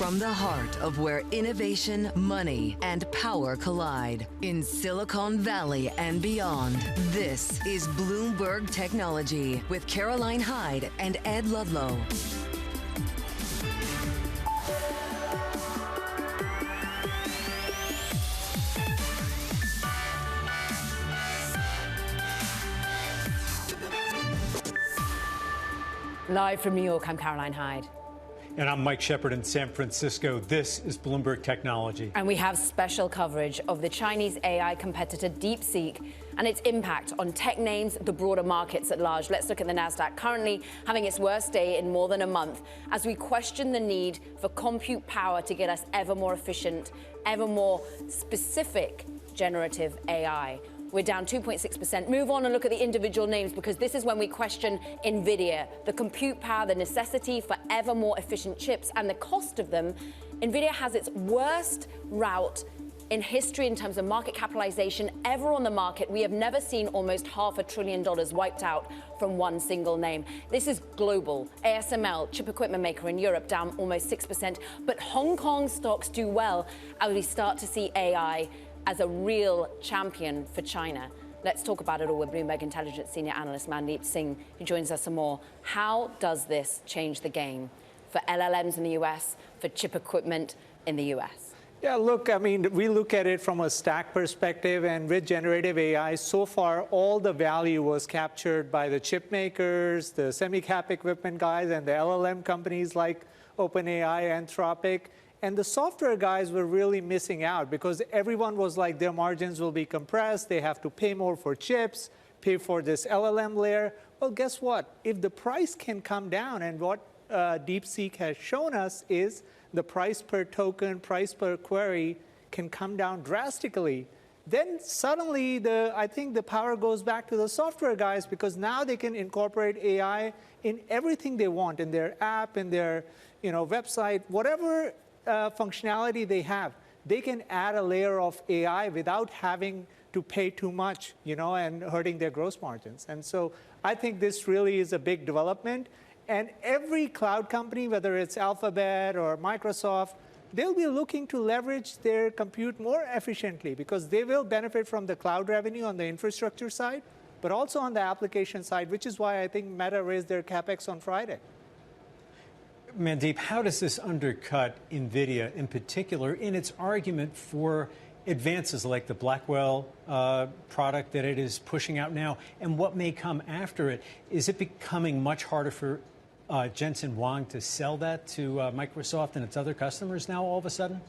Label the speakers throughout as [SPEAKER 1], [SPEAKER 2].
[SPEAKER 1] From the heart of where innovation, money, and power collide in Silicon Valley and beyond, this is Bloomberg Technology with Caroline Hyde and Ed Ludlow.
[SPEAKER 2] Live from New York, I'm Caroline Hyde.
[SPEAKER 3] And I'm Mike Shepard in San Francisco. This is Bloomberg Technology.
[SPEAKER 2] And we have special coverage of the Chinese AI competitor DeepSeek and its impact on tech names, the broader markets at large. Let's look at the Nasdaq, currently having its worst day in more than a month, as we question the need for compute power to get us ever more efficient, ever more specific generative AI. We're down 2.6%. Move on and look at the individual names, because this is when we question Nvidia, the compute power, the necessity for ever more efficient chips, and the cost of them. Nvidia has its worst rout in history in terms of market capitalization ever on the market. We have never seen almost $500 billion wiped out from one single name. This is global. ASML, chip equipment maker in Europe, down almost 6%. But Hong Kong stocks do well as we start to see AI as a real champion for China. Let's talk about it all with Bloomberg Intelligence Senior Analyst Mandeep Singh, who joins us some more. How does this change the game for LLMs in the US, for chip equipment in the US?
[SPEAKER 4] Yeah, look, I mean, we look at it from a stack perspective, and with generative AI, so far, all the value was captured by the chip makers, the semi-cap equipment guys, and the LLM companies like OpenAI, Anthropic. And the software guys were really missing out, because everyone was like, their margins will be compressed. They have to pay more for chips, pay for this LLM layer. Well, guess what? If the price can come down, and what DeepSeek has shown us is the price per token, price per query can come down drastically, then suddenly I think the power goes back to the software guys, because now they can incorporate AI in everything they want, in their app, in their website, whatever functionality they have. They can add a layer of AI without having to pay too much, and hurting their gross margins. And so I think this really is a big development. And every cloud company, whether it's Alphabet or Microsoft, they'll be looking to leverage their compute more efficiently, because they will benefit from the cloud revenue on the infrastructure side, but also on the application side, which is why I think Meta raised their CapEx on Friday.
[SPEAKER 3] Mandeep, how does this undercut Nvidia in particular in its argument for advances like the Blackwell product that it is pushing out now, and what may come after it? Is it becoming much harder for Jensen Huang to sell that to Microsoft and its other customers now all of a sudden?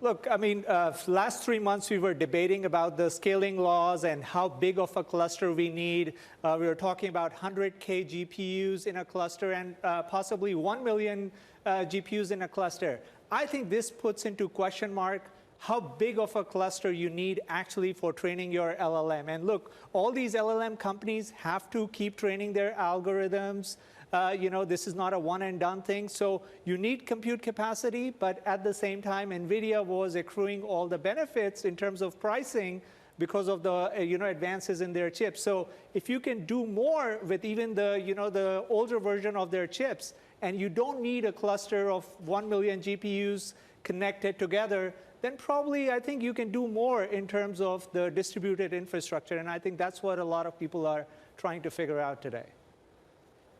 [SPEAKER 4] Look, I mean, last 3 months we were debating about the scaling laws and how big of a cluster we need. We were talking about 100K GPUs in a cluster, and possibly 1 million GPUs in a cluster. I think this puts into question mark how big of a cluster you need actually for training your LLM. And look, all these LLM companies have to keep training their algorithms. This is not a one and done thing. So you need compute capacity, but at the same time, Nvidia was accruing all the benefits in terms of pricing because of the advances in their chips. So if you can do more with even the older version of their chips, and you don't need a cluster of 1 million GPUs connected together, then probably I think you can do more in terms of the distributed infrastructure. And I think that's what a lot of people are trying to figure out today.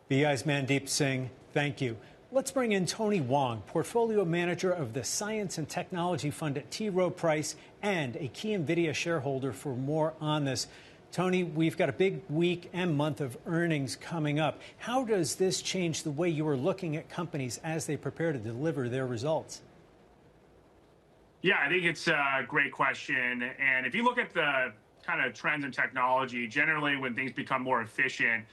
[SPEAKER 3] BI's Mandeep Singh, thank you. Let's bring in Tony Wong, portfolio manager of the Science and Technology Fund at T. Rowe Price and a key Nvidia shareholder, for more on this. Tony, we've got a big week and month of earnings coming up. How does this change the way you are looking at companies as they prepare to deliver their results?
[SPEAKER 5] Yeah, I think it's a great question. And if you look at the kind of trends in technology, generally when things become more efficient,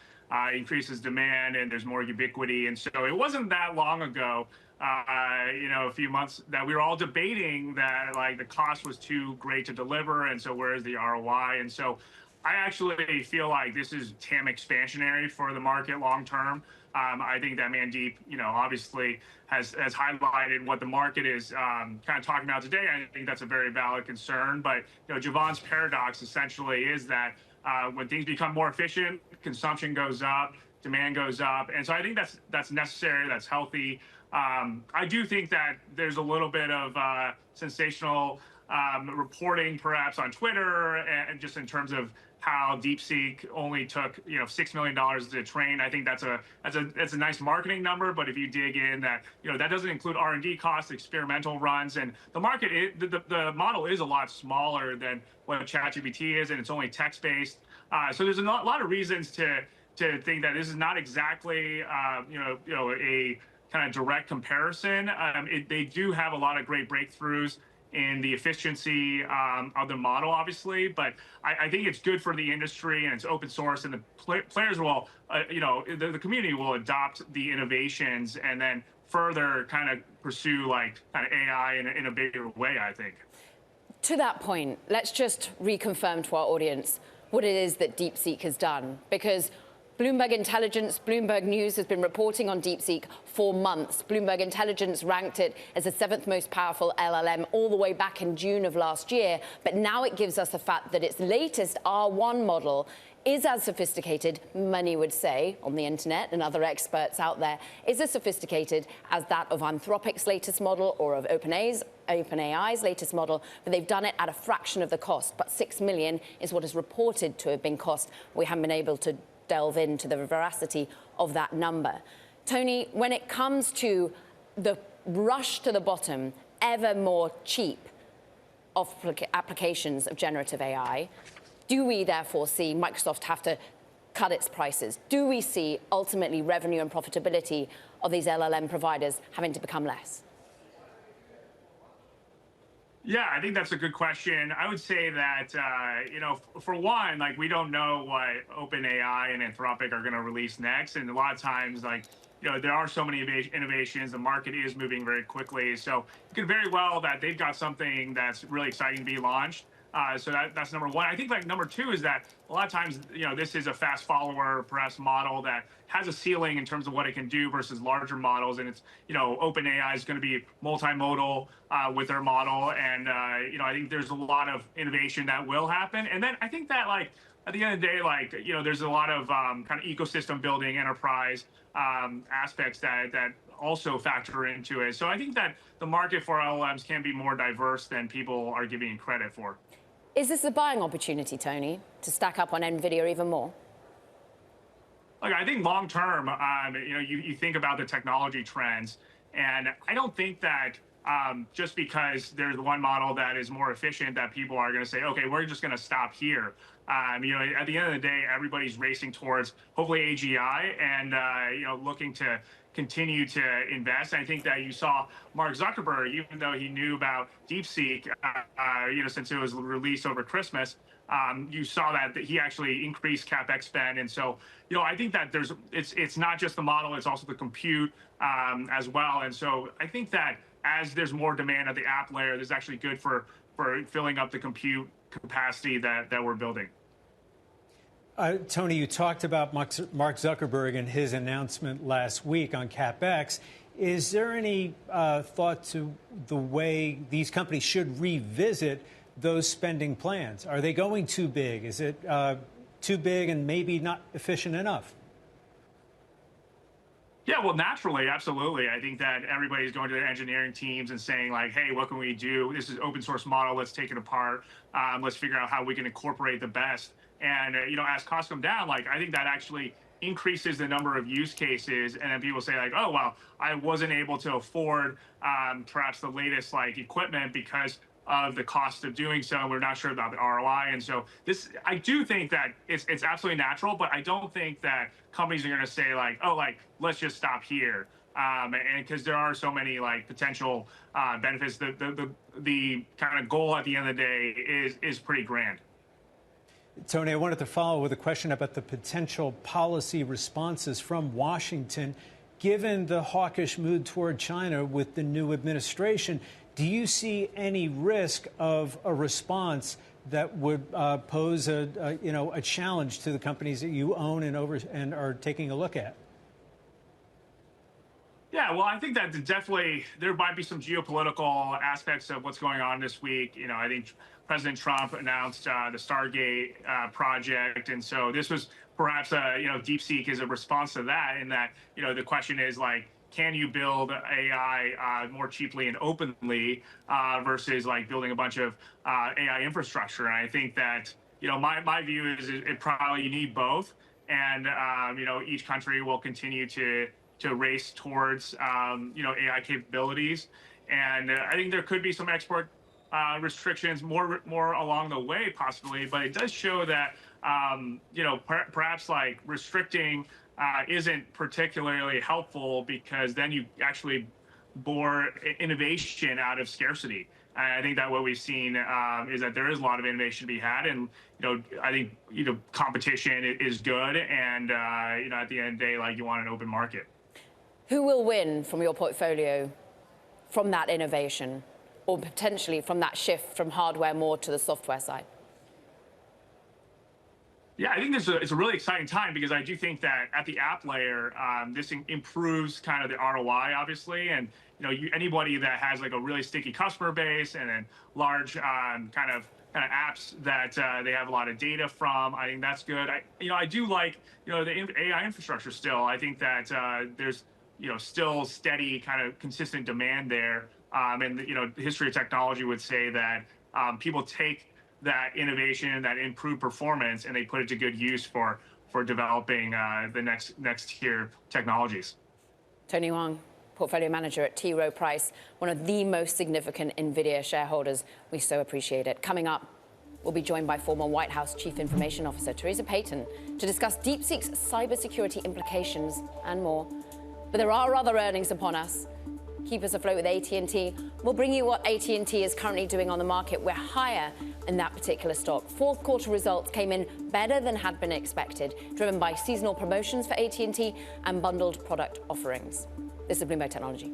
[SPEAKER 5] increases demand and there's more ubiquity. And so it wasn't that long ago, a few months, that we were all debating that like the cost was too great to deliver. And so where is the ROI? And so I actually feel like this is TAM expansionary for the market long term. I think that Mandeep, obviously has highlighted what the market is kind of talking about today. I think that's a very valid concern. But Javon's paradox essentially is that when things become more efficient, consumption goes up, demand goes up, and so I think that's necessary, that's healthy. I do think that there's a little bit of sensational reporting, perhaps on Twitter, and just in terms of how DeepSeek only took $6 million to train. I think that's a nice marketing number, but if you dig in, that doesn't include R&D costs, experimental runs, and the market the model is a lot smaller than what ChatGPT is, and it's only text based. So there's a lot of reasons to think that this is not exactly a kind of direct comparison. They do have a lot of great breakthroughs in the efficiency of the model, obviously, but I think it's good for the industry, and it's open source, and the players will, the community will adopt the innovations and then further kind of pursue kind of AI in a bigger way, I think.
[SPEAKER 2] To that point, let's just reconfirm to our audience what it is that DeepSeek has done, because Bloomberg Intelligence, Bloomberg News has been reporting on DeepSeek for months. Bloomberg Intelligence ranked it as the 7th most powerful LLM all the way back in June of last year. But now it gives us the fact that its latest R1 model is as sophisticated, many would say, on the internet and other experts out there, is as sophisticated as that of Anthropic's latest model or of OpenAI's latest model, but they've done it at a fraction of the cost. But $6 million is what is reported to have been cost. We haven't been able to delve into the veracity of that number. Tony, when it comes to the rush to the bottom, ever more cheap of applications of generative AI, do we therefore see Microsoft have to cut its prices? Do we see ultimately revenue and profitability of these LLM providers having to become less?
[SPEAKER 5] Yeah, I think that's a good question. I would say that, for one, we don't know what OpenAI and Anthropic are going to release next. And a lot of times, there are so many innovations. The market is moving very quickly. So it could very well that they've got something that's really exciting to be launched. So that's number one. I think number two is that a lot of times, this is a fast follower, perhaps model that has a ceiling in terms of what it can do versus larger models. And it's, OpenAI is going to be multimodal with their model. And, I think there's a lot of innovation that will happen. And then I think that at the end of the day, there's a lot of kind of ecosystem building, enterprise aspects that also factor into it. So I think that the market for LLMs can be more diverse than people are giving credit for.
[SPEAKER 2] Is this a buying opportunity, Tony, to stack up on Nvidia even more?
[SPEAKER 5] Look, I think long term, you think about the technology trends, and I don't think that just because there's one model that is more efficient that people are going to say, okay, we're just going to stop here. At the end of the day, everybody's racing towards hopefully AGI and looking to continue to invest. And I think that you saw Mark Zuckerberg, even though he knew about DeepSeek, since it was released over Christmas, you saw that he actually increased CapEx spend. And so, I think that it's not just the model, it's also the compute as well. And so I think that as there's more demand at the app layer, there's actually good for filling up the compute capacity that we're building.
[SPEAKER 3] Tony, you talked about Mark Zuckerberg and his announcement last week on CapEx. Is there any thought to the way these companies should revisit those spending plans? Are they going too big? Is it too big and maybe not efficient enough?
[SPEAKER 5] Yeah, well, naturally, absolutely. I think that everybody's going to their engineering teams and saying hey, what can we do? This is open source model. Let's take it apart. Let's figure out how we can incorporate the best. And, as costs come down, I think that actually increases the number of use cases. And then people say oh, well, I wasn't able to afford perhaps the latest equipment because of the cost of doing so. We're not sure about the ROI. And so I do think that it's absolutely natural, but I don't think that companies are going to say let's just stop here. And because there are so many potential benefits, the kind of goal at the end of the day is pretty grand.
[SPEAKER 3] Tony, I wanted to follow with a question about the potential policy responses from Washington. Given the hawkish mood toward China with the new administration, do you see any risk of a response that would pose a challenge to the companies that you own and are taking a look at?
[SPEAKER 5] Yeah, well, I think that definitely there might be some geopolitical aspects of what's going on this week. I think President Trump announced the Stargate project, and so this was perhaps DeepSeek is a response to that. In that, the question is can you build AI more cheaply and openly versus like building a bunch of AI infrastructure? And I think that, my view is it probably you need both. And, each country will continue to race towards, AI capabilities. And I think there could be some export restrictions more along the way, possibly. But it does show that, perhaps like restricting isn't particularly helpful, because then you actually bore innovation out of scarcity. And I think that what we've seen is that there is a lot of innovation to be had, and I think competition is good, and at the end of the day, like, you want an open market.
[SPEAKER 2] Who will win from your portfolio from that innovation, or potentially from that shift from hardware more to the software side?
[SPEAKER 5] Yeah, I think it's a really exciting time, because I do think that at the app layer, this improves kind of the ROI, obviously, and anybody that has like a really sticky customer base and then large kind of apps that they have a lot of data from, I think that's good. I do like the AI infrastructure still. I think that there's still steady kind of consistent demand there, and the history of technology would say that people take that innovation, that improved performance, and they put it to good use for developing the next tier technologies.
[SPEAKER 2] Tony Wang, portfolio manager at T. Rowe Price, one of the most significant Nvidia shareholders. We so appreciate it. Coming up, we'll be joined by former White House Chief Information Officer Teresa Payton to discuss DeepSeek's cybersecurity implications and more. But there are other earnings upon us. Keep us afloat with AT&T. We'll bring you what AT&T is currently doing on the market. We're higher in that particular stock. Fourth quarter results came in better than had been expected, driven by seasonal promotions for AT&T and bundled product offerings. This is Bloomberg Technology.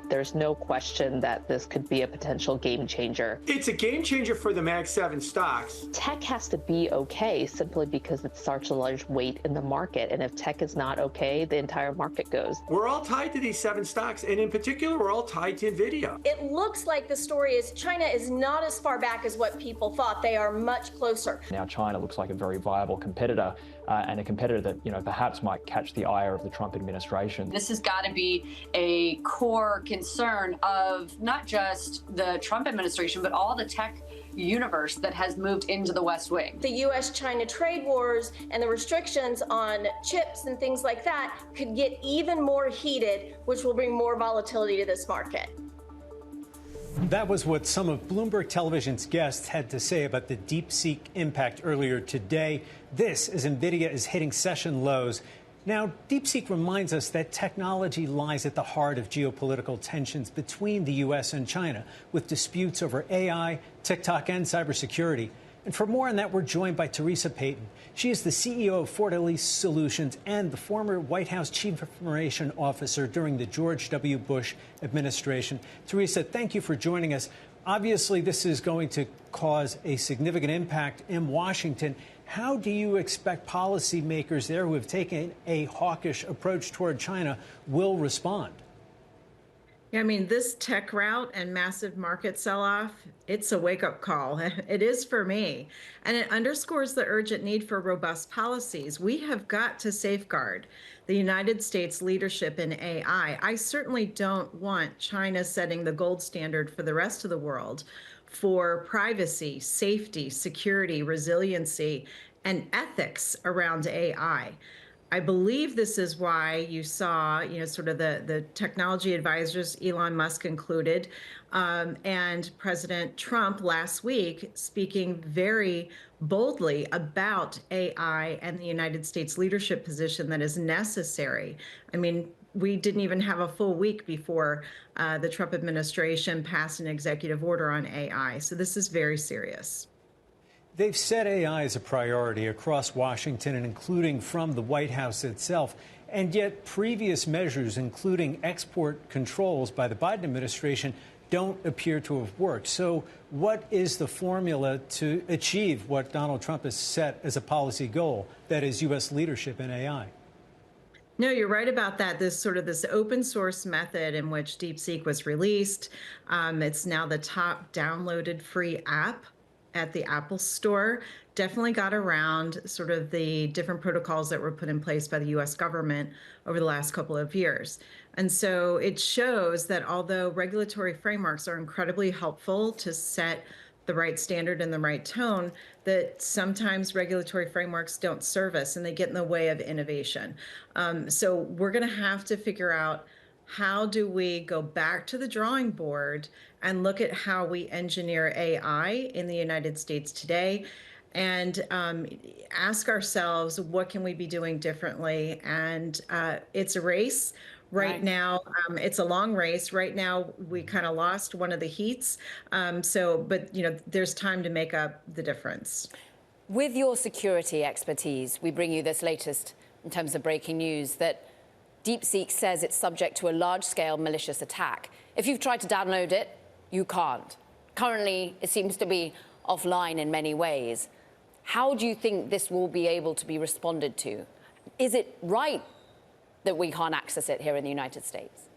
[SPEAKER 6] There's no question that this could be a potential game changer.
[SPEAKER 7] It's a game changer for the Mag 7 stocks.
[SPEAKER 6] Tech has to be okay simply because it's such a large weight in the market. And if tech is not okay, the entire market goes.
[SPEAKER 7] We're all tied to these 7 stocks. And in particular, we're all tied to Nvidia.
[SPEAKER 8] It looks like the story is China is not as far back as what people thought. They are much closer.
[SPEAKER 9] Now China looks like a very viable competitor, and a competitor that perhaps might catch the ire of the Trump administration.
[SPEAKER 10] This has got to be a core concern of not just the Trump administration, but all the tech universe that has moved into the West Wing.
[SPEAKER 8] The U.S.-China trade wars and the restrictions on chips and things like that could get even more heated, which will bring more volatility to this market.
[SPEAKER 3] That was what some of Bloomberg Television's guests had to say about the DeepSeek impact earlier today. This, as Nvidia is hitting session lows. Now, DeepSeek reminds us that technology lies at the heart of geopolitical tensions between the U.S. and China, with disputes over AI, TikTok, and cybersecurity. And for more on that, we're joined by Teresa Payton. She is the CEO of Fortalease Solutions and the former White House Chief Information Officer during the George W. Bush administration. Teresa, thank you for joining us. Obviously, this is going to cause a significant impact in Washington. How do you expect policymakers there who have taken a hawkish approach toward China will respond?
[SPEAKER 11] Yeah, I mean, this tech rout and massive market sell-off, it's a wake-up call. It is for me. And it underscores the urgent need for robust policies. We have got to safeguard the United States leadership in AI. I certainly don't want China setting the gold standard for the rest of the world for privacy, safety, security, resiliency, and ethics around AI. I believe this is why you saw, sort of the technology advisors, Elon Musk included, and President Trump last week speaking very boldly about AI and the United States leadership position that is necessary. I mean, we didn't even have a full week before the Trump administration passed an executive order on AI. So this is very serious.
[SPEAKER 3] They've said AI is a priority across Washington and including from the White House itself. And yet previous measures, including export controls by the Biden administration, don't appear to have worked. So what is the formula to achieve what Donald Trump has set as a policy goal, that is U.S. leadership in AI?
[SPEAKER 11] No, you're right about that. This open source method in which DeepSeek was released. It's now the top downloaded free app at the Apple Store. Definitely got around sort of the different protocols that were put in place by the US government over the last couple of years. And so it shows that although regulatory frameworks are incredibly helpful to set the right standard and the right tone, that sometimes regulatory frameworks don't serve us and they get in the way of innovation. So we're going to have to figure out, how do we go back to the drawing board and look at how we engineer AI in the United States today, and ask ourselves, what can we be doing differently? And it's a race. Right now, it's a long race. Right now, we kind of lost one of the heats. But there's time to make up the difference.
[SPEAKER 2] With your security expertise, we bring you this latest in terms of breaking news that DeepSeek says it's subject to a large-scale malicious attack. If you've tried to download it, you can't. Currently, it seems to be offline in many ways. How do you think this will be able to be responded to? Is it right that we can't access it here in the United States?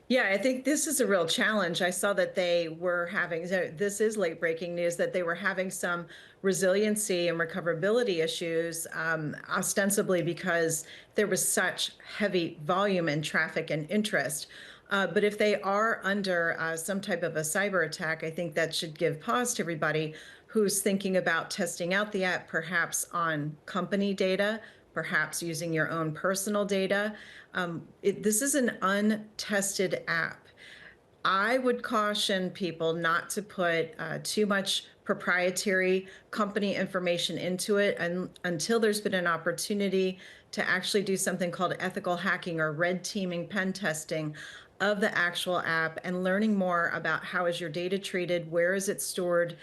[SPEAKER 11] Yeah, I think this is a real challenge. I saw that they were having, this is late breaking news, that they were having some resiliency and recoverability issues, ostensibly because there was such heavy volume and traffic and interest. But if they are under some type of a cyber attack, I think that should give pause to everybody who's thinking about testing out the app, perhaps on company data, perhaps using your own personal data. This is an untested app. I would caution people not to put too much proprietary company information into it until there's been an opportunity to actually do something called ethical hacking or red teaming pen testing of the actual app, and learning more about how is your data treated, where is it stored,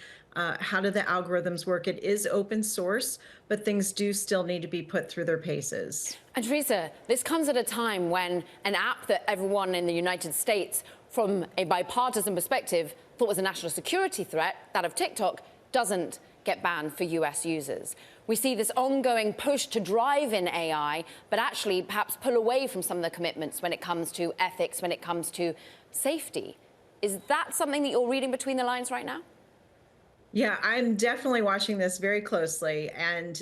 [SPEAKER 11] how do the algorithms work. It is open source, but things do still need to be put through their paces.
[SPEAKER 2] And Teresa, this comes at a time when an app that everyone in the United States, from a bipartisan perspective, thought was a national security threat, that of TikTok, doesn't get banned for US users. We see this ongoing push to drive in AI, but actually perhaps pull away from some of the commitments when it comes to ethics, when it comes to safety. Is that something that you're reading between the lines right now?
[SPEAKER 11] Yeah, I'm definitely watching this very closely. And,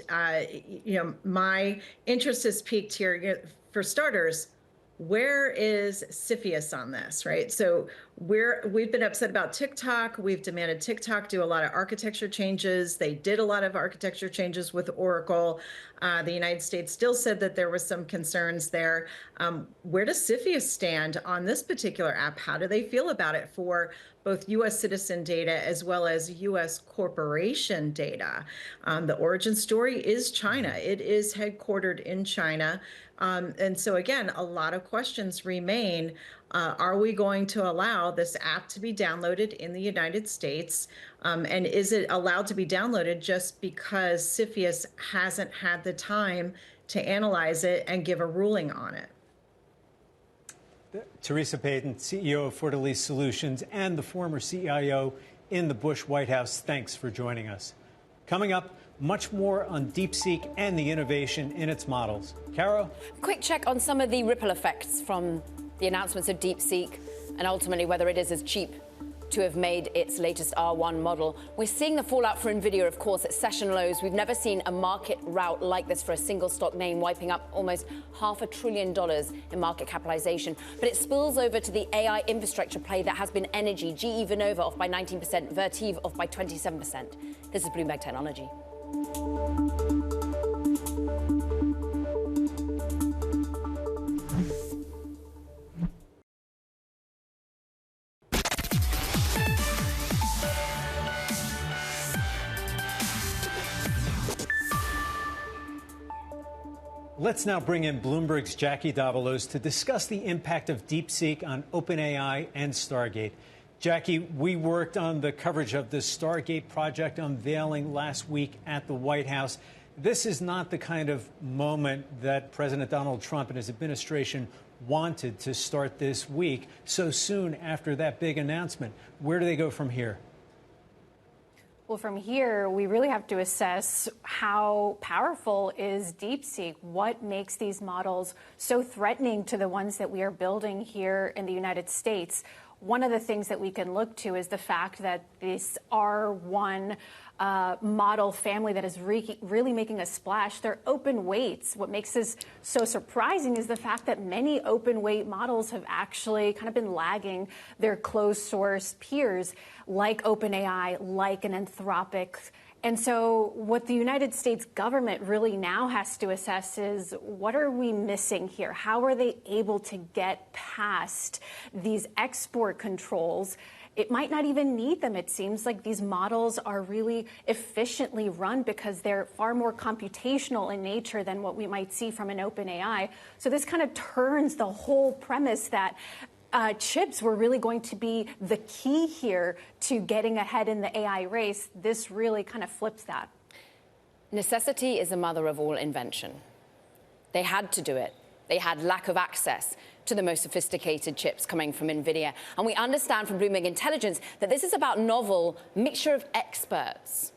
[SPEAKER 11] my interest has peaked here. For starters, where is CFIUS on this, right? So we've been upset about TikTok. We've demanded TikTok do a lot of architecture changes. They did a lot of architecture changes with Oracle. The United States still said that there was some concerns there. Where does CFIUS stand on this particular app? How do they feel about it for both U.S. citizen data as well as U.S. corporation data? The origin story is China. It is headquartered in China. And so, again, a lot of questions remain. Are we going to allow this app to be downloaded in the United States? And is it allowed to be downloaded just because CFIUS hasn't had the time to analyze it and give a ruling on it?
[SPEAKER 3] Teresa Payton, CEO of Fortaleza Solutions and the former CIO in the Bush White House, thanks for joining us. Coming up, much more on DeepSeek and the innovation in its models. Caro?
[SPEAKER 2] Quick check on some of the ripple effects from the announcements of DeepSeek and ultimately whether it is as cheap to have made its latest R1 model. We're seeing the fallout for Nvidia, of course, at session lows. We've never seen a market rout like this for a single stock name, wiping up almost $500 billion in market capitalization. But it spills over to the AI infrastructure play that has been energy. GE Vernova off by 19%, Vertiv off by 27%. This is Bloomberg Technology.
[SPEAKER 3] Let's now bring in Bloomberg's Jackie Davalos to discuss the impact of DeepSeek on OpenAI and Stargate. Jackie, we worked on the coverage of the Stargate project unveiling last week at the White House. this is not the kind of moment that President Donald Trump and his administration wanted to start this week so soon after that big announcement. Where do they go from here?
[SPEAKER 12] Well, from here, we really have to assess how powerful is DeepSeek. What makes these models so threatening to the ones that we are building here in the United States? One of the things that we can look to is the fact that this R1 model family that is really making a splash. They're open weights. What makes this so surprising is the fact that many open weight models have actually kind of been lagging their closed source peers like OpenAI, like an Anthropic. And so what the United States government really now has to assess is what are we missing here? How are they able to get past these export controls? It might not even need them. It seems like these models are really efficiently run because they're far more computational in nature than what we might see from an OpenAI. So this kind of turns the whole premise that chips were really going to be the key here to getting ahead in the AI race. This really kind of flips that.
[SPEAKER 2] Necessity is the mother of all invention. They had to do it. They had lack of access to the most sophisticated chips coming from Nvidia. And we understand from Bloomberg Intelligence that this is about novel mixture of experts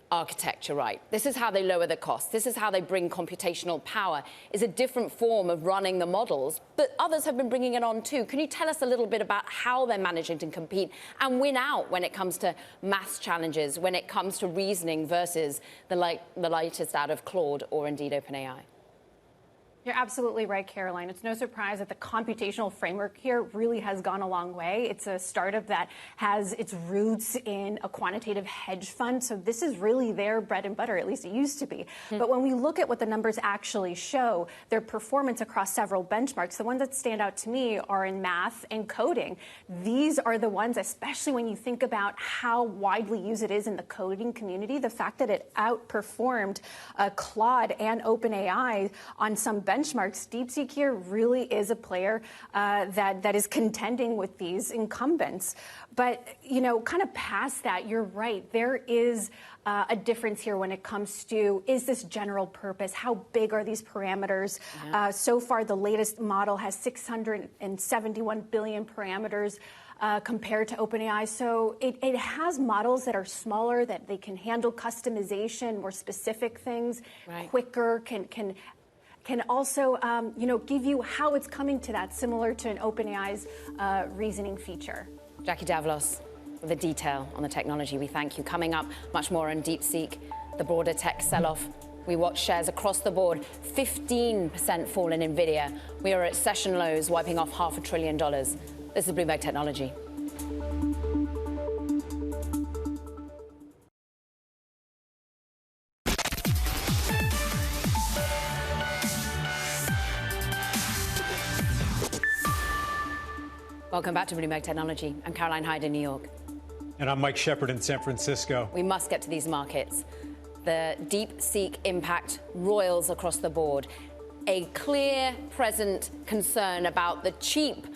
[SPEAKER 2] architecture, right? This is how they lower the cost. This is how they bring computational power. Is a different form of running the models, but others have been bringing it on too. Can you tell us a little bit about how they're managing to compete and win out when it comes to maths challenges, when it comes to reasoning versus the latest out of Claude or indeed OpenAI?
[SPEAKER 12] You're absolutely right, Caroline. It's no surprise that the computational framework here really has gone a long way. It's a startup that has its roots in a quantitative hedge fund. So this is really their bread and butter, at least it used to be. But when we look at what the numbers actually show, their performance across several benchmarks, the ones that stand out to me are in math and coding. These are the ones, especially when you think about how widely used it is in the coding community, the fact that it outperformed Claude and OpenAI on some benchmarks. DeepSeek here really is a player that is contending with these incumbents. But, you know, kind of past that, you're right. There is a difference here when it comes to, is this general purpose? How big are these parameters? Yeah. So far, the latest model has 671 billion parameters. Compared to OpenAI. So it has models that are smaller, that they can handle customization, more specific things, quicker, can also, give you how it's coming to that, similar to an OpenAI's reasoning feature.
[SPEAKER 2] Jackie Davlos, with the detail on the technology, we thank you. Coming up, much more on DeepSeek, the broader tech sell-off. We watch shares across the board, 15% fall in Nvidia. We are at session lows, wiping off $500 billion. This is Bloomberg Technology. Welcome back to Bloomberg Technology. I'm Caroline Hyde in New York.
[SPEAKER 3] And I'm Mike Shepard in San Francisco.
[SPEAKER 2] We must get to these markets. The DeepSeek impact roils across the board. A clear, present concern about the cheap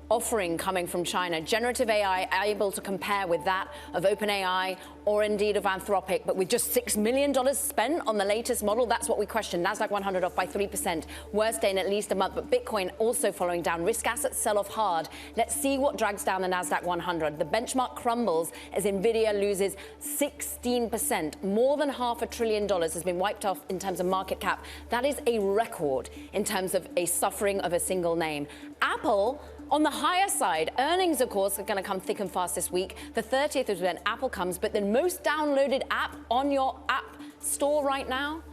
[SPEAKER 2] offering coming from China. Generative AI able to compare with that of OpenAI or indeed of Anthropic, but with just $6 million spent on the latest model, that's what we question. NASDAQ 100 off by 3%. Worst day in at least a month, but Bitcoin also following down. Risk assets sell off hard. Let's see what drags down the NASDAQ 100. The benchmark crumbles as Nvidia loses 16%. More than $500 billion has been wiped off in terms of market cap. That is a record in terms of a suffering of a single name. Apple, on the higher side, earnings, of course, are going to come thick and fast this week. The 30th is when Apple comes, but the most downloaded app on your app store right now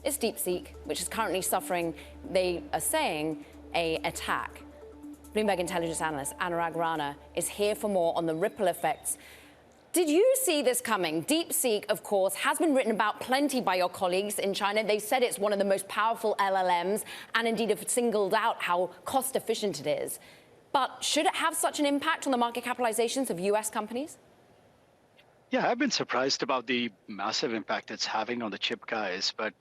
[SPEAKER 2] is DeepSeek, which is currently suffering, they are saying, an attack. Bloomberg Intelligence analyst Anurag Rana is here for more on the ripple effects. Did you see this coming? DeepSeek, of course, has been written about plenty by your colleagues in China. They said it's one of the most powerful LLMs and indeed have singled out how cost efficient it is. But should it have such an impact on the market capitalizations of U.S. companies?
[SPEAKER 13] Yeah, I've been surprised about the massive impact it's having on the chip guys. But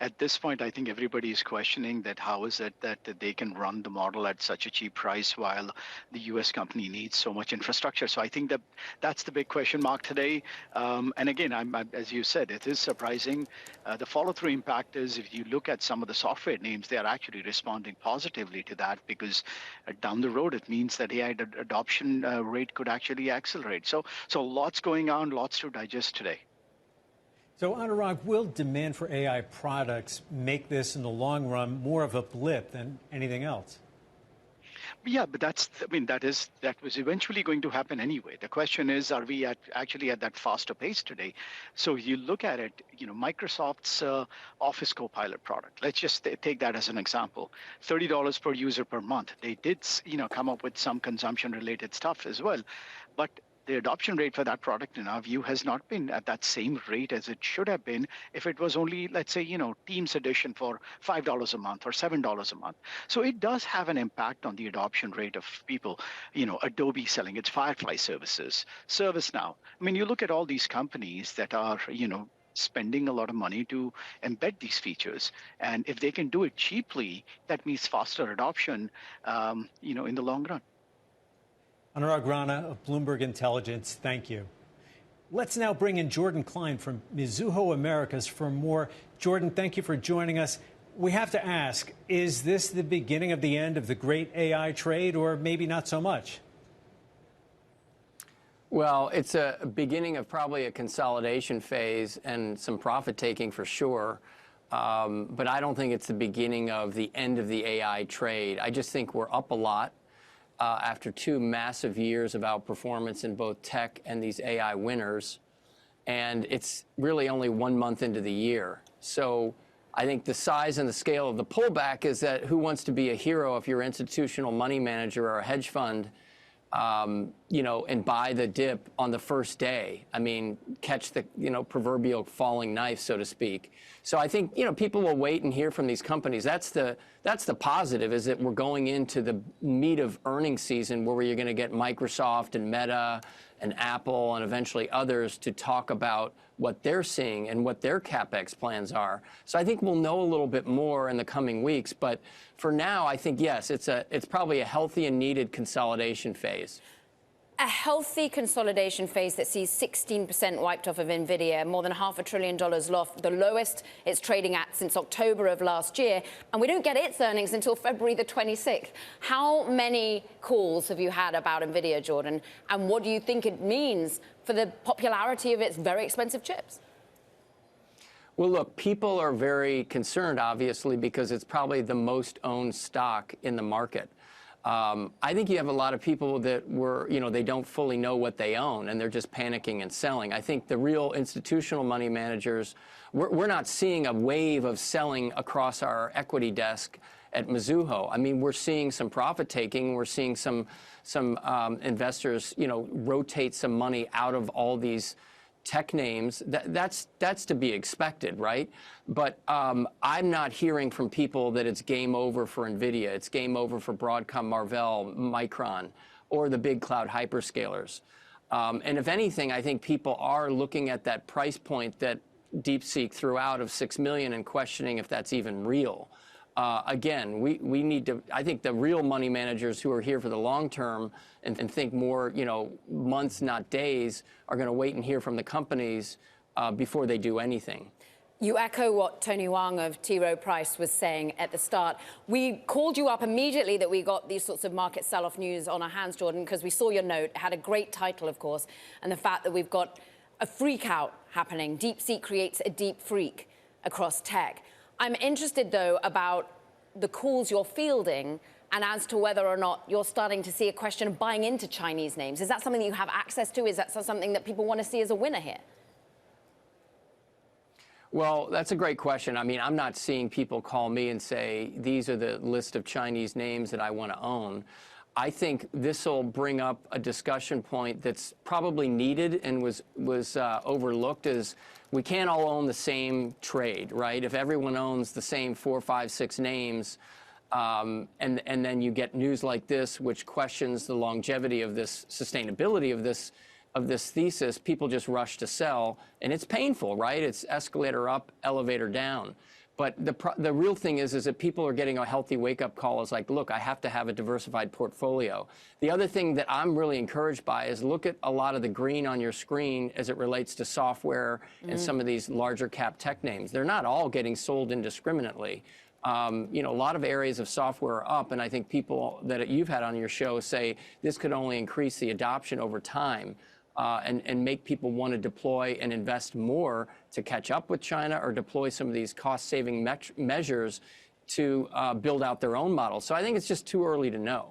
[SPEAKER 13] at this point, I think everybody is questioning that how is it that they can run the model at such a cheap price while the U.S. company needs so much infrastructure. So I think that that's the big question mark today. And again, as you said, it is surprising. The follow-through impact is if you look at some of the software names, they are actually responding positively to that because down the road, it means that AI adoption rate could actually accelerate. So lots going on. Lots to digest today.
[SPEAKER 3] So, Anurag, will demand for AI products make this in the long run more of a blip than anything else?
[SPEAKER 13] Yeah, but that was eventually going to happen anyway. The question is, are we actually at that faster pace today? So you look at it, Microsoft's Office Copilot product. Let's just take that as an example. $30 per user per month. They did, come up with some consumption-related stuff as well, but the adoption rate for that product, in our view, has not been at that same rate as it should have been if it was only, let's say, Teams edition for $5 a month or $7 a month. So it does have an impact on the adoption rate of people. Adobe selling its Firefly services, ServiceNow. I mean, you look at all these companies that are, spending a lot of money to embed these features. And if they can do it cheaply, that means faster adoption, in the long run.
[SPEAKER 3] Anurag Rana of Bloomberg Intelligence, thank you. Let's now bring in Jordan Klein from Mizuho Americas for more. Jordan, thank you for joining us. We have to ask, is this the beginning of the end of the great AI trade, or maybe not so much?
[SPEAKER 14] Well, it's a beginning of probably a consolidation phase and some profit taking for sure. But I don't think it's the beginning of the end of the AI trade. I just think we're up a lot. After 2 massive years of outperformance in both tech and these AI winners. And it's really only 1 month into the year. So I think the size and the scale of the pullback is that who wants to be a hero if you're an institutional money manager or a hedge fund, and buy the dip on the first day. I mean, catch the, proverbial falling knife, so to speak. So I think, people will wait and hear from these companies. That's the positive, is that we're going into the meat of earnings season where you're going to get Microsoft and Meta and Apple and eventually others to talk about what they're seeing and what their CapEx plans are. So I think we'll know a little bit more in the coming weeks. But for now, I think, yes, it's probably a healthy and needed consolidation phase.
[SPEAKER 2] A healthy consolidation phase that sees 16% wiped off of Nvidia, more than $500 billion lost, the lowest it's trading at since October of last year. And we don't get its earnings until February the 26th. How many calls have you had about Nvidia, Jordan? And what do you think it means for the popularity of its very expensive chips?
[SPEAKER 14] Well, look, people are very concerned, obviously, because it's probably the most owned stock in the market. I think you have a lot of people that they don't fully know what they own, and they're just panicking and selling. I think the real institutional money managers, we're not seeing a wave of selling across our equity desk at Mizuho. I mean, we're seeing some profit taking. We're seeing some investors, rotate some money out of all these tech names. That's to be expected, right? But I'm not hearing from people that it's game over for Nvidia, it's game over for Broadcom, Marvell, Micron, or the big cloud hyperscalers. And if anything, I think people are looking at that price point that DeepSeek threw out of $6 million and questioning if that's even real. Again, we need to, I think the real money managers who are here for the long term and think more, months, not days, are going to wait and hear from the companies before they do anything.
[SPEAKER 2] You echo what Tony Wang of T. Rowe Price was saying at the start. We called you up immediately that we got these sorts of market sell-off news on our hands, Jordan, because we saw your note. It had a great title, of course, and the fact that we've got a freak out happening. DeepSeek creates a deep freak across tech. I'm interested, though, about the calls you're fielding and as to whether or not you're starting to see a question of buying into Chinese names. Is that something that you have access to? Is that something that people want to see as a winner here?
[SPEAKER 14] Well, that's a great question. I mean, I'm not seeing people call me and say, these are the list of Chinese names that I want to own. I think this will bring up a discussion point that's probably needed and was overlooked, is we can't all own the same trade, right? If everyone owns the same 4, 5, 6 names, and then you get news like this, which questions the longevity of this, sustainability of this of this thesis, people just rush to sell, and it's painful, right? It's escalator up, elevator down. But the real thing is that people are getting a healthy wake-up call. Is like, look, I have to have a diversified portfolio. The other thing that I'm really encouraged by is look at a lot of the green on your screen as it relates to software and some of these larger cap tech names. They're not all getting sold indiscriminately. You know, a lot of areas of software are up, and I think people that you've had on your show say this could only increase the adoption over time. And make people want to deploy and invest more to catch up with China or deploy some of these cost-saving measures to build out their own models. So I think it's just too early to know.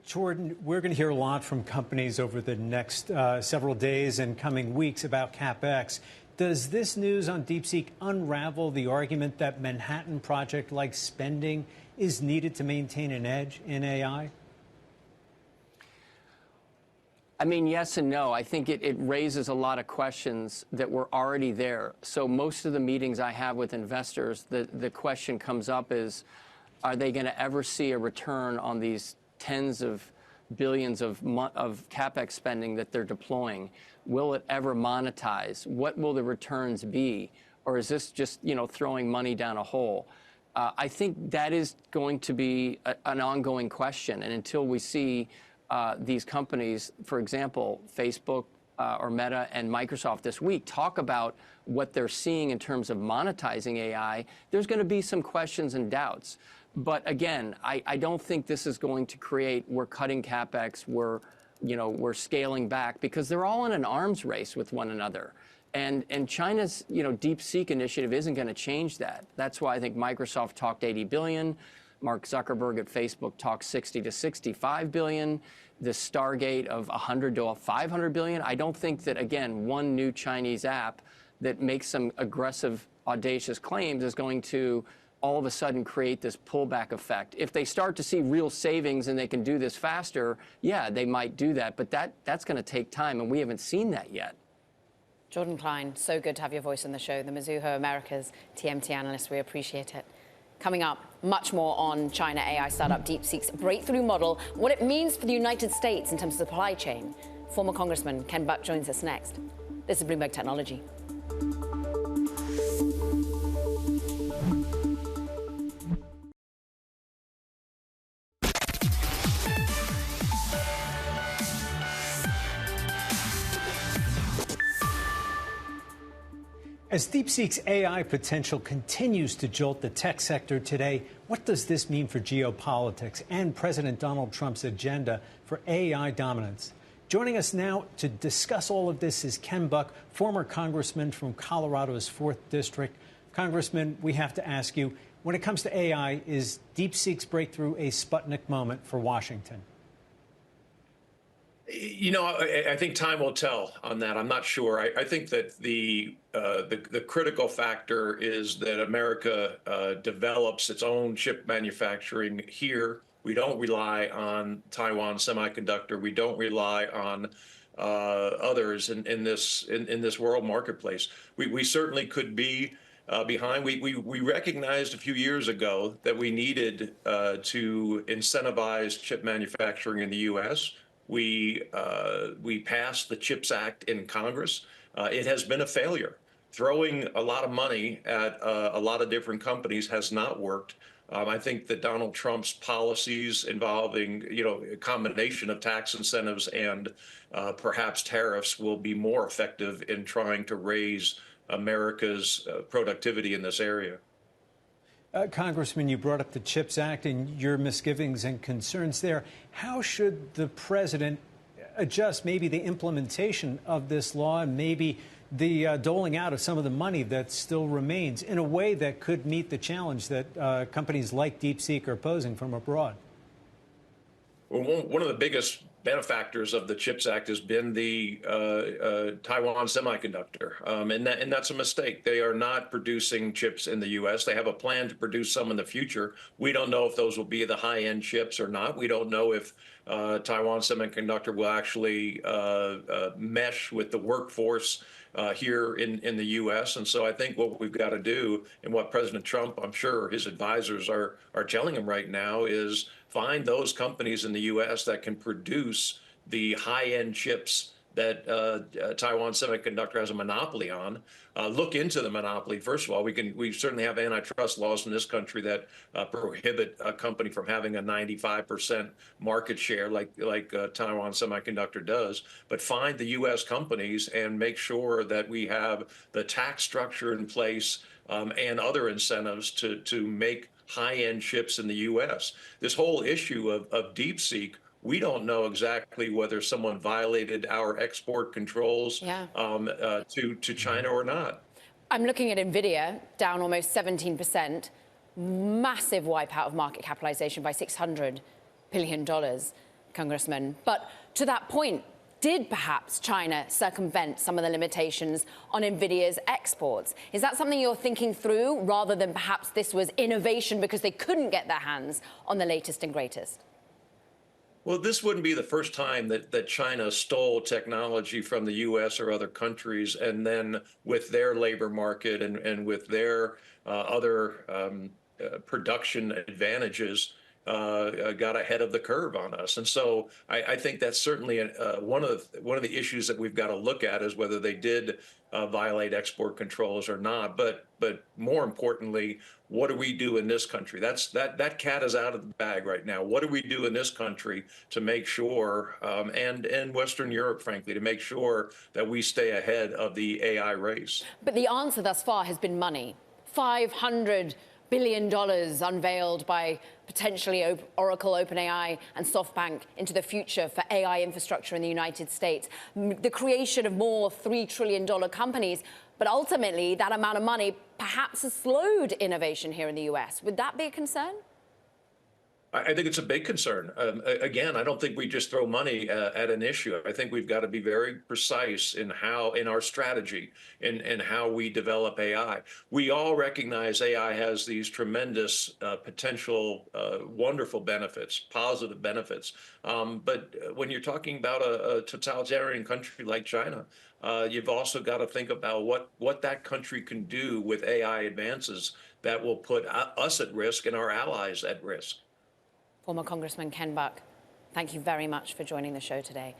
[SPEAKER 3] Jordan, we're going to hear a lot from companies over the next several days and coming weeks about CapEx. Does this news on DeepSeek unravel the argument that Manhattan Project-like spending is needed to maintain an edge in AI?
[SPEAKER 14] I mean, yes and no. I think it raises a lot of questions that were already there. So most of the meetings I have with investors, the question comes up is, are they going to ever see a return on these tens of billions of CapEx spending that they're deploying? Will it ever monetize? What will the returns be? Or is this just, you know, throwing money down a hole? I think that is going to be an ongoing question. And until we see these companies, for example, Facebook or Meta and Microsoft this week, talk about what they're seeing in terms of monetizing AI, there's going to be some questions and doubts. But again, I don't think this is going to create, we're cutting CapEx, we're scaling back, because they're all in an arms race with one another. And China's, you know, DeepSeek initiative isn't going to change that. That's why I think Microsoft talked 80 billion. Mark Zuckerberg at Facebook talked 60 to 65 billion. The Stargate of 100 to 500 billion. I don't think that, again, one new Chinese app that makes some aggressive, audacious claims is going to all of a sudden create this pullback effect. If they start to see real savings and they can do this faster, yeah, they might do that. But that's going to take time, and we haven't seen that yet.
[SPEAKER 2] Jordan Klein, so good to have your voice on the show. The Mizuho Americas TMT analyst, we appreciate it. Coming up, much more on China AI startup DeepSeek's breakthrough model, what it means for the United States in terms of supply chain. Former Congressman Ken Buck joins us next. This is Bloomberg Technology.
[SPEAKER 3] As DeepSeek's AI potential continues to jolt the tech sector today, what does this mean for geopolitics and President Donald Trump's agenda for AI dominance? Joining us now to discuss all of this is Ken Buck, former congressman from Colorado's 4th District. Congressman, we have to ask you, when it comes to AI, is DeepSeek's breakthrough a Sputnik moment for Washington?
[SPEAKER 15] You know, I think time will tell on that. I'm not sure. I think that the critical factor is that America develops its own chip manufacturing here. We don't rely on Taiwan Semiconductor. We don't rely on others in this world marketplace. We certainly could be behind. We recognized a few years ago that we needed to incentivize chip manufacturing in the U.S. We passed the CHIPS Act in Congress. It has been a failure. Throwing a lot of money at a lot of different companies has not worked. I think that Donald Trump's policies involving, you know, a combination of tax incentives and perhaps tariffs will be more effective in trying to raise America's productivity in this area.
[SPEAKER 3] Congressman, you brought up the CHIPS Act and your misgivings and concerns there. How should the president adjust maybe the implementation of this law and maybe the doling out of some of the money that still remains in a way that could meet the challenge that companies like DeepSeek are posing from abroad?
[SPEAKER 15] Well, one of the biggest benefactors of the CHIPS Act has been the Taiwan Semiconductor, and that's a mistake. They are not producing chips in the U.S. They have a plan to produce some in the future. We don't know if those will be the high-end chips or not. We don't know if Taiwan Semiconductor will actually mesh with the workforce here in the U.S. And so I think what we've got to do, and what President Trump, I'm sure his advisors are telling him right now, is find those companies in the U.S. that can produce the high-end chips Taiwan Semiconductor has a monopoly on. Look into the monopoly. First of all, we certainly have antitrust laws in this country that prohibit a company from having a 95% market share like Taiwan Semiconductor does. But find the U.S. companies and make sure that we have the tax structure in place and other incentives to make high-end chips in the U.S. This whole issue of DeepSeek, we don't know exactly whether someone violated our export controls to China or not.
[SPEAKER 2] I'm looking at Nvidia, down almost 17%, massive wipeout of market capitalization by $600 billion, Congressman. But to that point, did perhaps China circumvent some of the limitations on Nvidia's exports? Is that something you're thinking through, rather than perhaps this was innovation because they couldn't get their hands on the latest and greatest?
[SPEAKER 15] Well, this wouldn't be the first time that China stole technology from the U.S. or other countries, and then with their labor market and with their other production advantages, got ahead of the curve on us. And so I think that's certainly one of the issues that we've got to look at, is whether they did violate export controls or not. But more importantly, what do we do in this country? That cat is out of the bag right now. What do we do in this country to make sure, and in Western Europe, frankly, to make sure that we stay ahead of the AI race?
[SPEAKER 2] But the answer thus far has been money. $500 billion unveiled by potentially Oracle, OpenAI, and SoftBank into the future for AI infrastructure in the United States. The creation of more $3 trillion companies. But ultimately, that amount of money perhaps has slowed innovation here in the US. Would that be a concern?
[SPEAKER 15] I think it's a big concern. Again, I don't think we just throw money at an issue. I think we've got to be very precise in our strategy and how we develop AI. We all recognize AI has these tremendous potential, wonderful benefits, positive benefits. But when you're talking about a totalitarian country like China, you've also got to think about what that country can do with AI advances that will put us at risk and our allies at risk.
[SPEAKER 2] Former Congressman Ken Buck, thank you very much for joining the show today.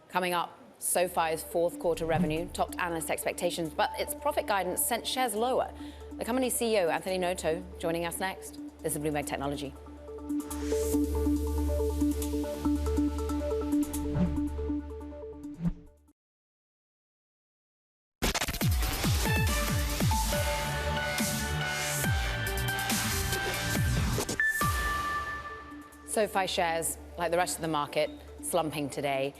[SPEAKER 2] Coming up, SoFi's fourth quarter revenue topped analyst expectations, but its profit guidance sent shares lower. The company's CEO, Anthony Noto, joining us next. This is Bloomberg Technology. SoFi shares, like the rest of the market, slumping today.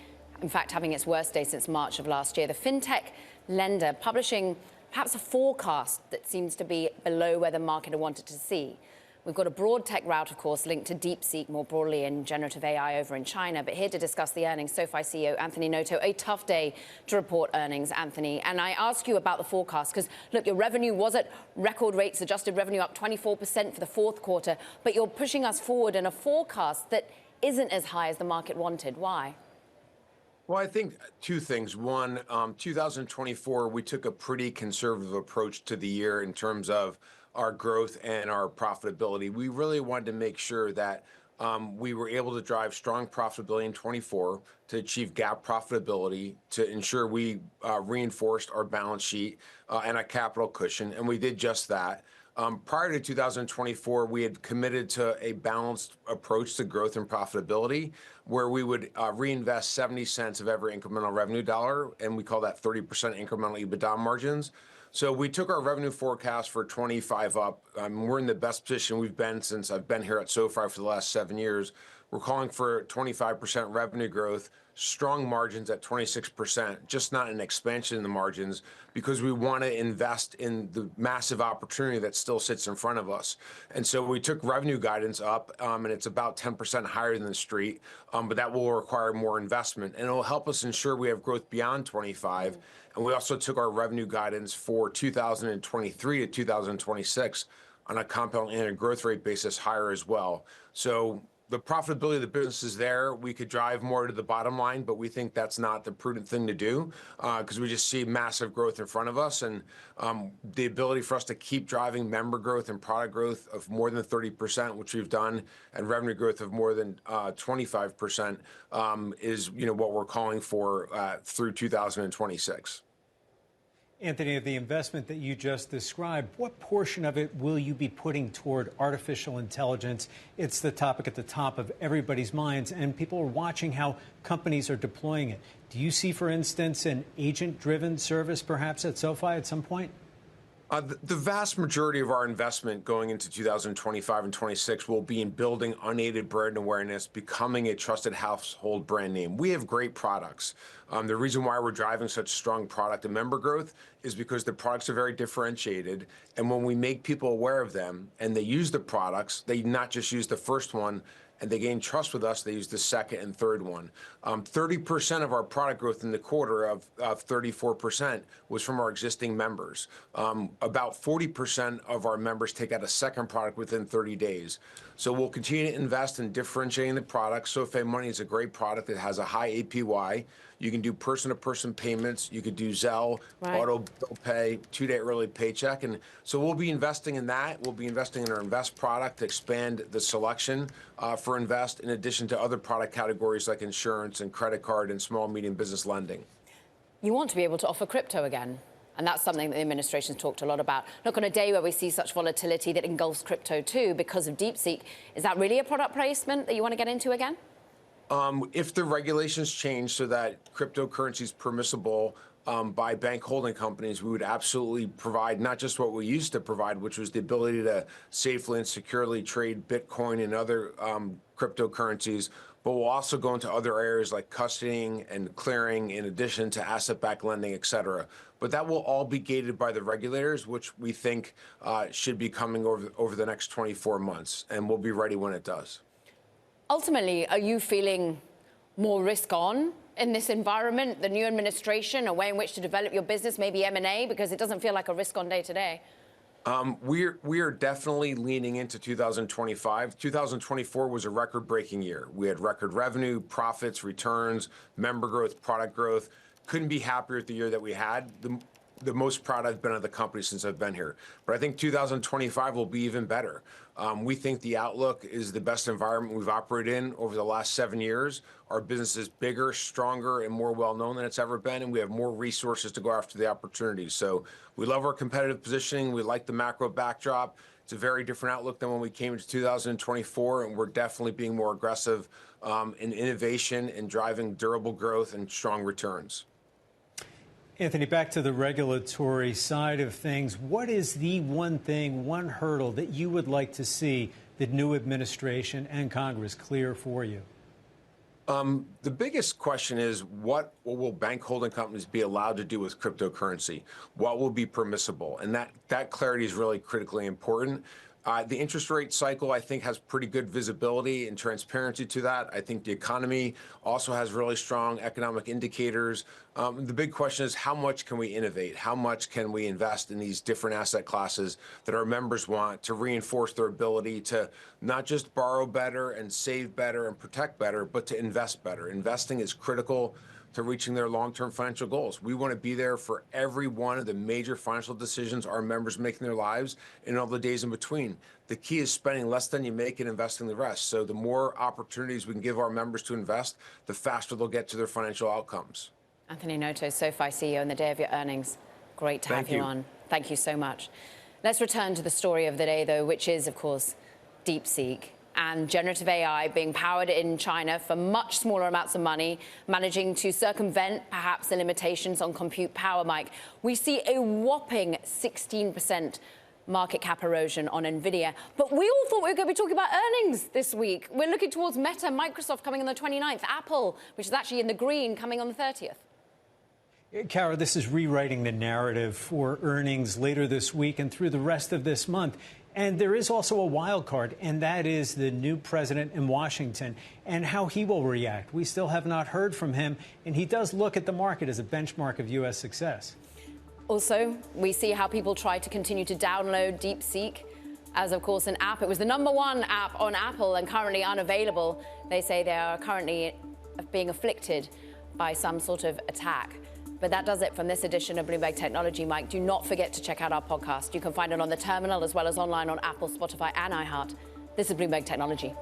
[SPEAKER 2] In fact, having its worst day since March of last year. The fintech lender publishing perhaps a forecast that seems to be below where the market had wanted to see. We've got a broad tech route, of course, linked to DeepSeek more broadly in generative AI over in China. But here to discuss the earnings, SoFi CEO Anthony Noto. A tough day to report earnings, Anthony. And I ask you about the forecast because, look, your revenue was at record rates, adjusted revenue up 24% for the fourth quarter. But you're pushing us forward in a forecast that isn't as high as the market wanted. Why?
[SPEAKER 16] Well, I think two things. One, 2024, we took a pretty conservative approach to the year in terms of our growth and our profitability. We really wanted to make sure that we were able to drive strong profitability in 24 to achieve GAAP profitability, to ensure we reinforced our balance sheet and a capital cushion, and we did just that. Prior to 2024, we had committed to a balanced approach to growth and profitability, where we would reinvest 70 cents of every incremental revenue dollar, and we call that 30% incremental EBITDA margins. So we took our revenue forecast for 25 up. We're in the best position we've been since I've been here at SoFi for the last 7 years. We're calling for 25% revenue growth, strong margins at 26%, just not an expansion in the margins, because we want to invest in the massive opportunity that still sits in front of us. And so we took revenue guidance up, and it's about 10% higher than the street, but that will require more investment, and it'll help us ensure we have growth beyond 25. And we also took our revenue guidance for 2023 to 2026 on a compound annual growth rate basis higher as well. So the profitability of the business is there. We could drive more to the bottom line, but we think that's not the prudent thing to do because we just see massive growth in front of us. And the ability for us to keep driving member growth and product growth of more than 30%, which we've done, and revenue growth of more than 25% is what we're calling for through 2026.
[SPEAKER 3] Anthony, of the investment that you just described, what portion of it will you be putting toward artificial intelligence? It's the topic at the top of everybody's minds, and people are watching how companies are deploying it. Do you see, for instance, an agent-driven service perhaps at SoFi at some point?
[SPEAKER 16] The vast majority of our investment going into 2025 and 26 will be in building unaided brand awareness, becoming a trusted household brand name. We have great products. The reason why we're driving such strong product and member growth is because the products are very differentiated. And when we make people aware of them and they use the products, they not just use the first one and they gain trust with us, they use the second and third one. 30% of our product growth in the quarter of 34% was from our existing members. About 40% of our members take out a second product within 30 days. So we'll continue to invest in differentiating the product. SoFi Money is a great product that has a high APY. You can do person-to-person payments. You could do Zelle, auto bill pay, 2-day early paycheck. And so we'll be investing in that. We'll be investing in our Invest product to expand the selection for Invest, in addition to other product categories like insurance and credit card and small, medium business lending.
[SPEAKER 2] You want to be able to offer crypto again. And that's something that the administration's talked a lot about. Look, on a day where we see such volatility that engulfs crypto too because of DeepSeek, is that really a product placement that you want to get into again?
[SPEAKER 16] If the regulations change so that cryptocurrency is permissible by bank holding companies, we would absolutely provide not just what we used to provide, which was the ability to safely and securely trade Bitcoin and other cryptocurrencies, but we'll also go into other areas like custodying and clearing, in addition to asset-backed lending, et cetera. But that will all be gated by the regulators, which we think should be coming over the next 24 months, and we'll be ready when it does.
[SPEAKER 2] Ultimately, are you feeling more risk on in this environment, the new administration, a way in which to develop your business, maybe M&A, because it doesn't feel like a risk on day to day?
[SPEAKER 16] We are definitely leaning into 2025. 2024 was a record-breaking year. We had record revenue, profits, returns, member growth, product growth. Couldn't be happier with the year that we had. The most proud I've been of the company since I've been here. But I think 2025 will be even better. We think the outlook is the best environment we've operated in over the last 7 years. Our business is bigger, stronger, and more well-known than it's ever been, and we have more resources to go after the opportunities. So we love our competitive positioning. We like the macro backdrop. It's a very different outlook than when we came into 2024, and we're definitely being more aggressive in innovation and driving durable growth and strong returns.
[SPEAKER 3] Anthony, back to the regulatory side of things. What is the one thing, one hurdle that you would like to see the new administration and Congress clear for you?
[SPEAKER 16] The biggest question is, what will bank holding companies be allowed to do with cryptocurrency? What will be permissible? And that clarity is really critically important. The interest rate cycle, I think, has pretty good visibility and transparency to that. I think the economy also has really strong economic indicators. The big question is, how much can we innovate? How much can we invest in these different asset classes that our members want to reinforce their ability to not just borrow better and save better and protect better, but to invest better? Investing is critical to reaching their long-term financial goals. We want to be there for every one of the major financial decisions our members make in their lives and all the days in between. The key is spending less than you make and investing the rest. So the more opportunities we can give our members to invest, the faster they'll get to their financial outcomes.
[SPEAKER 2] Anthony Noto, SoFi CEO, on the day of your earnings. Great to have you on. Thank you so much. Let's return to the story of the day, though, which is, of course, DeepSeek and generative AI being powered in China for much smaller amounts of money, managing to circumvent perhaps the limitations on compute power, Mike. We see a whopping 16% market cap erosion on Nvidia. But we all thought we were going to be talking about earnings this week. We're looking towards Meta, Microsoft coming on the 29th, Apple, which is actually in the green, coming on the 30th.
[SPEAKER 3] Kara, this is rewriting the narrative for earnings later this week and through the rest of this month. And there is also a wild card, and that is the new president in Washington and how he will react. We still have not heard from him, and he does look at the market as a benchmark of U.S. success.
[SPEAKER 2] Also, we see how people try to continue to download DeepSeek as, of course, an app. It was the #1 app on Apple and currently unavailable. They say they are currently being afflicted by some sort of attack. But that does it from this edition of Bloomberg Technology. Mike, do not forget to check out our podcast. You can find it on the terminal as well as online on Apple, Spotify, and iHeart. This is Bloomberg Technology.